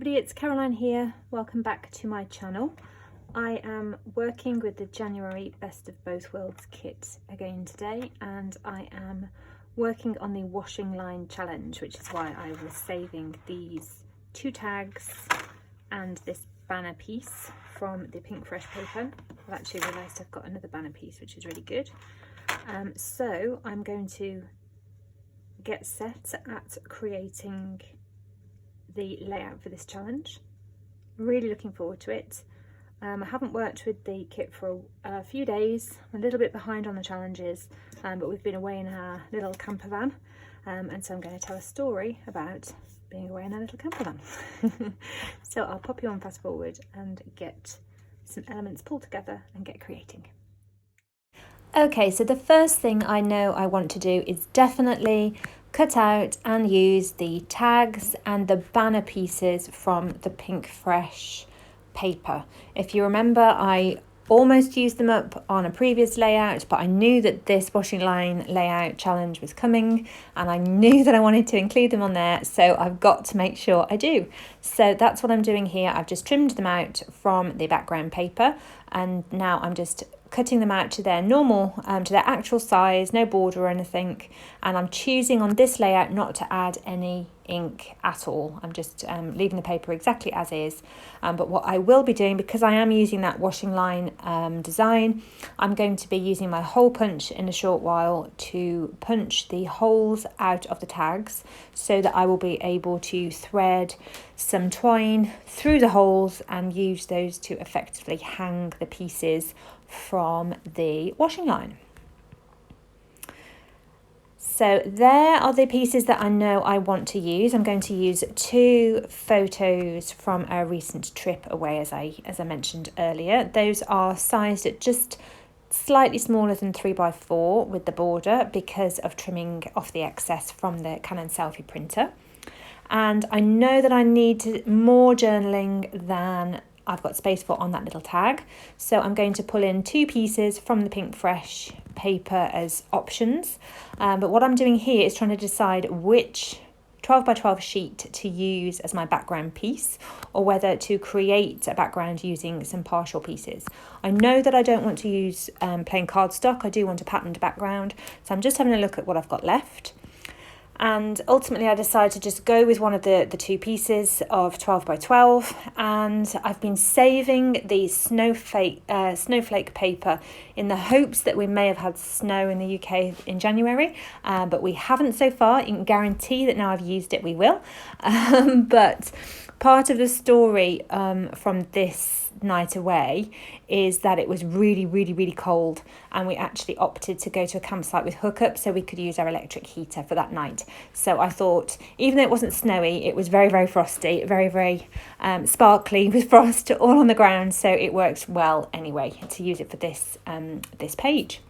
everybody, it's Caroline here. Welcome back to my channel. I am working with the January Best of Both Worlds kit again today, and I am working on the washing line challenge, which is why I was saving these 2 tags and this banner piece from the pink fresh paper. I've actually realised I've got another banner piece, which is really good. So I'm going to get set at creating the layout for this challenge. Really looking forward to it. I haven't worked with the kit for a few days. I'm a little bit behind on the challenges, but we've been away in our little camper van, and so I'm going to tell a story about being away in our little camper van. So I'll pop you on fast forward and get some elements pulled together and get creating. Okay, so the first thing I know I want to do is definitely cut out and use the tags and the banner pieces from the pink fresh paper. If you remember, I almost used them up on a previous layout, but I knew that this washing line layout challenge was coming and I knew that I wanted to include them on there, so I've got to make sure I do. So that's what I'm doing here. I've just trimmed them out from the background paper, and now I'm just cutting them out to their normal, to their actual size, no border or anything. And I'm choosing on this layout not to add any ink at all. I'm just leaving the paper exactly as is. But what I will be doing, because I am using that washing line design, I'm going to be using my hole punch in a short while to punch the holes out of the tags, so that I will be able to thread some twine through the holes and use those to effectively hang the pieces from the washing line. So there are the pieces that I know I want to use. I'm going to use 2 photos from a recent trip away, as I mentioned earlier. Those are sized at just slightly smaller than 3x4 with the border, because of trimming off the excess from the Canon selfie printer. And I know that I need more journaling than I've got space for on that little tag, so I'm going to pull in 2 pieces from the pink fresh paper as options, but what I'm doing here is trying to decide which 12x12 sheet to use as my background piece, or whether to create a background using some partial pieces. I know that I don't want to use plain cardstock. I do want a patterned background, so I'm just having a look at what I've got left. And ultimately I decided to just go with one of the 2 pieces of 12x12, and I've been saving the snowflake paper in the hopes that we may have had snow in the UK in January, but we haven't so far. You can guarantee that now I've used it, we will. But part of the story from this night away is that it was really cold, and we actually opted to go to a campsite with hookup so we could use our electric heater for that night. So I thought, even though it wasn't snowy, it was very frosty, very sparkly with frost all on the ground, so it works well anyway to use it for this this page.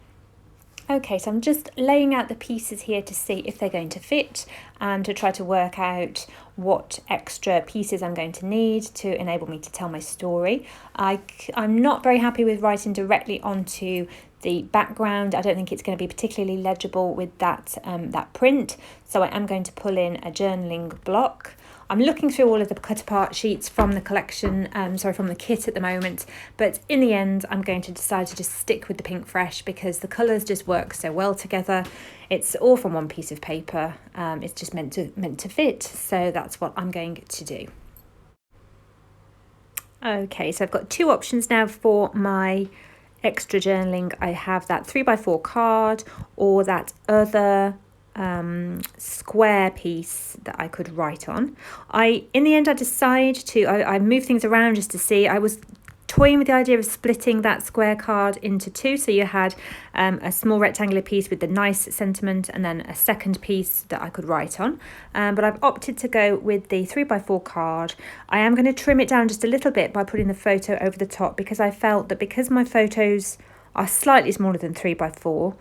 Okay, so I'm just laying out the pieces here to see if they're going to fit, and to try to work out what extra pieces I'm going to need to enable me to tell my story. I'm not very happy with writing directly onto the background. I don't think it's going to be particularly legible with that print, so I am going to pull in a journaling block. I'm looking through all of the cut apart sheets from the collection, from the kit at the moment, but in the end I'm going to decide to just stick with the pink fresh because the colours just work so well together. It's all from one piece of paper, it's just meant to fit, so that's what I'm going to do. Okay, so I've got 2 options now for my extra journaling. I have that 3x4 card, or that other square piece that I could write on. In the end I decide to I move things around just to see. I was toying with the idea of splitting that square card into 2, so you had a small rectangular piece with the nice sentiment, and then a second piece that I could write on, but I've opted to go with the 3x4 card. I am going to trim it down just a little bit by putting the photo over the top, because I felt that because my photos are slightly smaller than 3x4,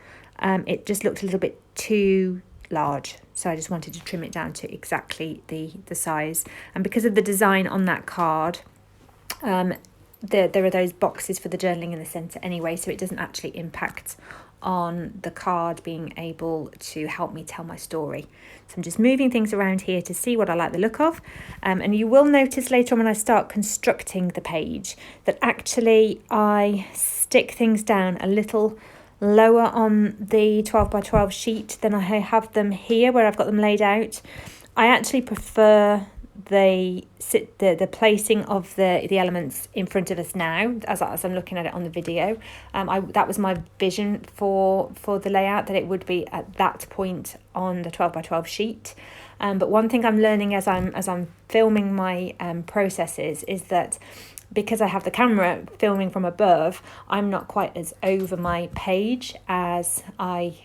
it just looked a little bit too large, so I just wanted to trim it down to exactly the size. And because of the design on that card, there are those boxes for the journaling in the centre anyway, so it doesn't actually impact on the card being able to help me tell my story. So I'm just moving things around here to see what I like the look of. And you will notice later on when I start constructing the page that actually I stick things down a little lower on the 12 by 12 sheet than I have them here where I've got them laid out. I actually prefer the placing of the elements in front of us now as I'm looking at it on the video. That was my vision for the layout, that it would be at that point on the 12 by 12 sheet. But one thing I'm learning as I'm filming my processes is that because I have the camera filming from above, I'm not quite as over my page as I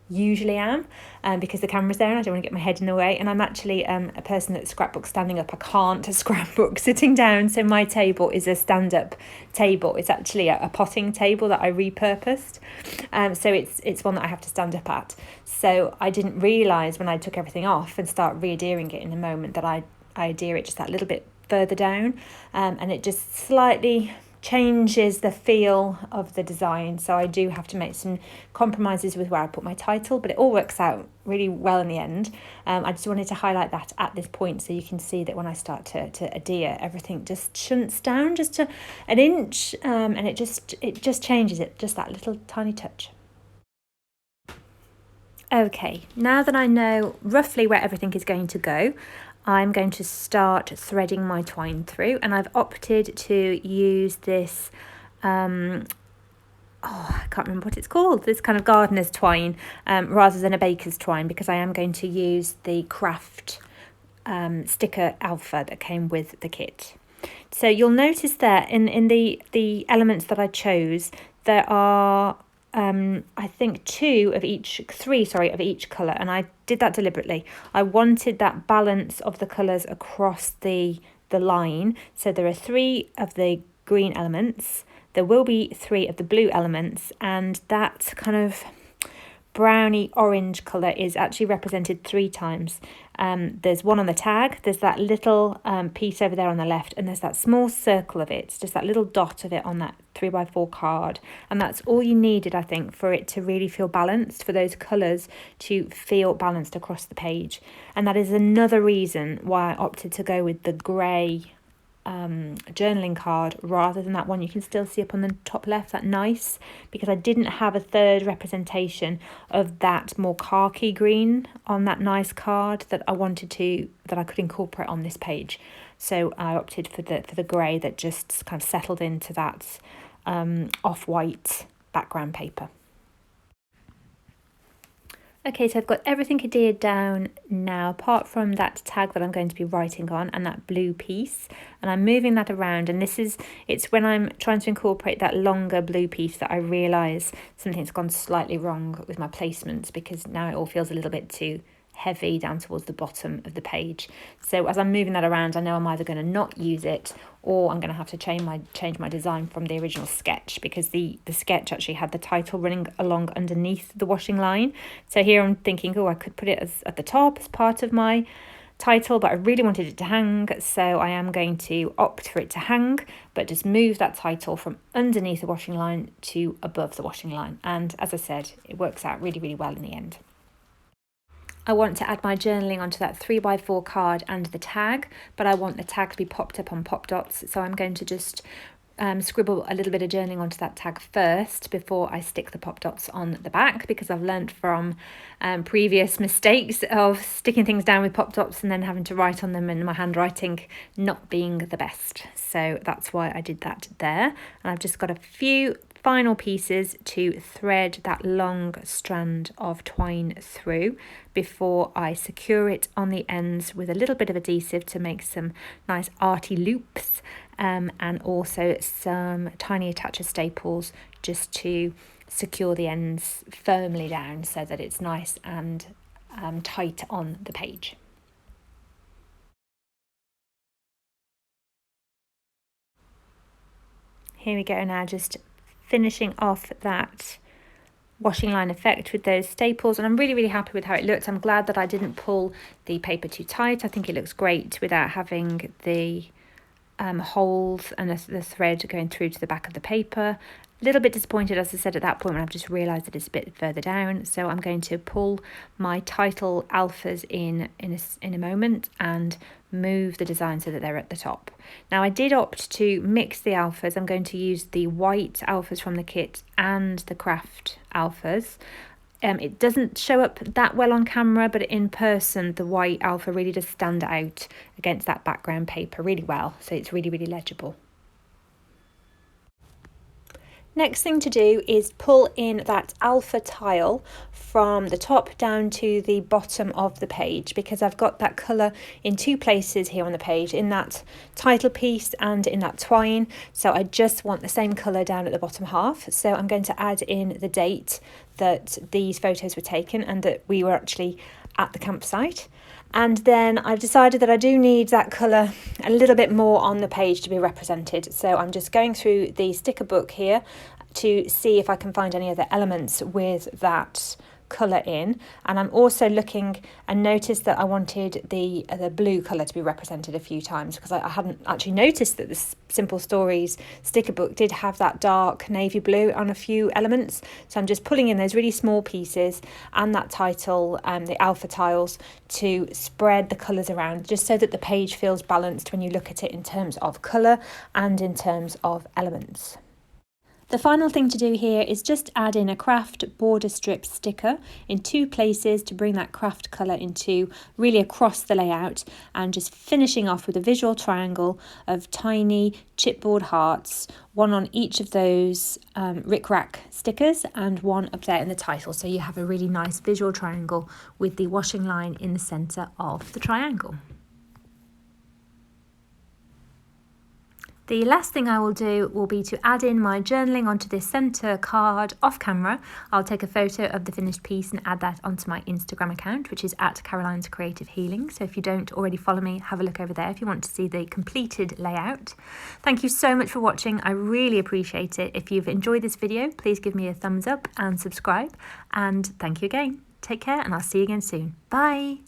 usually am, because the camera's there and I don't want to get my head in the way. And I'm actually a person that scrapbooks standing up. I can't scrapbook sitting down, so my table is a stand-up table. It's actually a potting table that I repurposed, so it's one that I have to stand up at. So I didn't realise when I took everything off and start re-adhering it in a moment that I adhere it just that little bit further down, and it just slightly changes the feel of the design. So I do have to make some compromises with where I put my title, but it all works out really well in the end. I just wanted to highlight that at this point so you can see that when I start to adhere, everything just shunts down just to an inch, and it just changes it, just that little tiny touch. Okay, now that I know roughly where everything is going to go, I'm going to start threading my twine through, and I've opted to use this, I can't remember what it's called, this kind of gardener's twine rather than a baker's twine, because I am going to use the craft sticker alpha that came with the kit. So you'll notice there in the elements that I chose, there are I think three of each colour, and I did that deliberately. I wanted that balance of the colours across the line. So there are 3 of the green elements, there will be 3 of the blue elements, and that kind of browny orange colour is actually represented 3 times. There's one on the tag, there's that little piece over there on the left, and there's that small circle of it, just that little dot of it on that 3x4 card. And that's all you needed, I think, for it to really feel balanced, for those colours to feel balanced across the page. And that is another reason why I opted to go with the grey journaling card rather than that one you can still see up on the top left, that nice, because I didn't have a third representation of that more khaki green on that nice card that I could incorporate on this page. So I opted for the grey that just kind of settled into that off-white background paper. Okay, so I've got everything adhered down now, apart from that tag that I'm going to be writing on and that blue piece. And I'm moving that around, and it's when I'm trying to incorporate that longer blue piece that I realise something's gone slightly wrong with my placements, because now it all feels a little bit too heavy down towards the bottom of the page. So as I'm moving that around, I know I'm either going to not use it, or I'm going to have to change my design from the original sketch, because the sketch actually had the title running along underneath the washing line. So here I'm thinking, I could put it at the top as part of my title, but I really wanted it to hang, so I am going to opt for it to hang, but just move that title from underneath the washing line to above the washing line. And as I said, it works out really, really well in the end. I want to add my journaling onto that 3x4 card and the tag, but I want the tag to be popped up on pop dots. So I'm going to just scribble a little bit of journaling onto that tag first before I stick the pop dots on the back, because I've learned from previous mistakes of sticking things down with pop dots and then having to write on them and my handwriting not being the best. So that's why I did that there. And I've just got a few final pieces to thread that long strand of twine through before I secure it on the ends with a little bit of adhesive to make some nice arty loops, and also some tiny attacher staples just to secure the ends firmly down so that it's nice and tight on the page. Here we go now, just finishing off that washing line effect with those staples, and I'm really, really happy with how it looks. I'm glad that I didn't pull the paper too tight. I think it looks great without having the holes and the thread going through to the back of the paper. A little bit disappointed, as I said, at that point when I've just realised that it's a bit further down. So I'm going to pull my title alphas in a moment and move the design so that they're at the top. Now I did opt to mix the alphas. I'm going to use the white alphas from the kit and the craft alphas. It doesn't show up that well on camera, but in person the white alpha really does stand out against that background paper really well, so it's really, really legible. Next thing to do is pull in that alpha tile from the top down to the bottom of the page, because I've got that colour in two places here on the page, in that title piece and in that twine. So I just want the same colour down at the bottom half. So I'm going to add in the date that these photos were taken and that we were actually at the campsite. And then I've decided that I do need that colour a little bit more on the page to be represented. So I'm just going through the sticker book here to see if I can find any other elements with that colour in. And I'm also looking and noticed that I wanted the blue colour to be represented a few times, because I hadn't actually noticed that the Simple Stories sticker book did have that dark navy blue on a few elements. So I'm just pulling in those really small pieces and that title and the alpha tiles to spread the colours around, just so that the page feels balanced when you look at it in terms of colour and in terms of elements. The final thing to do here is just add in a craft border strip sticker in two places to bring that craft colour into really across the layout, and just finishing off with a visual triangle of tiny chipboard hearts, one on each of those rickrack stickers and one up there in the title. So you have a really nice visual triangle with the washing line in the centre of the triangle. The last thing I will do will be to add in my journaling onto this centre card off camera. I'll take a photo of the finished piece and add that onto my Instagram account, which is at Caroline's Creative Healing. So if you don't already follow me, have a look over there if you want to see the completed layout. Thank you so much for watching. I really appreciate it. If you've enjoyed this video, please give me a thumbs up and subscribe. And thank you again. Take care, and I'll see you again soon. Bye.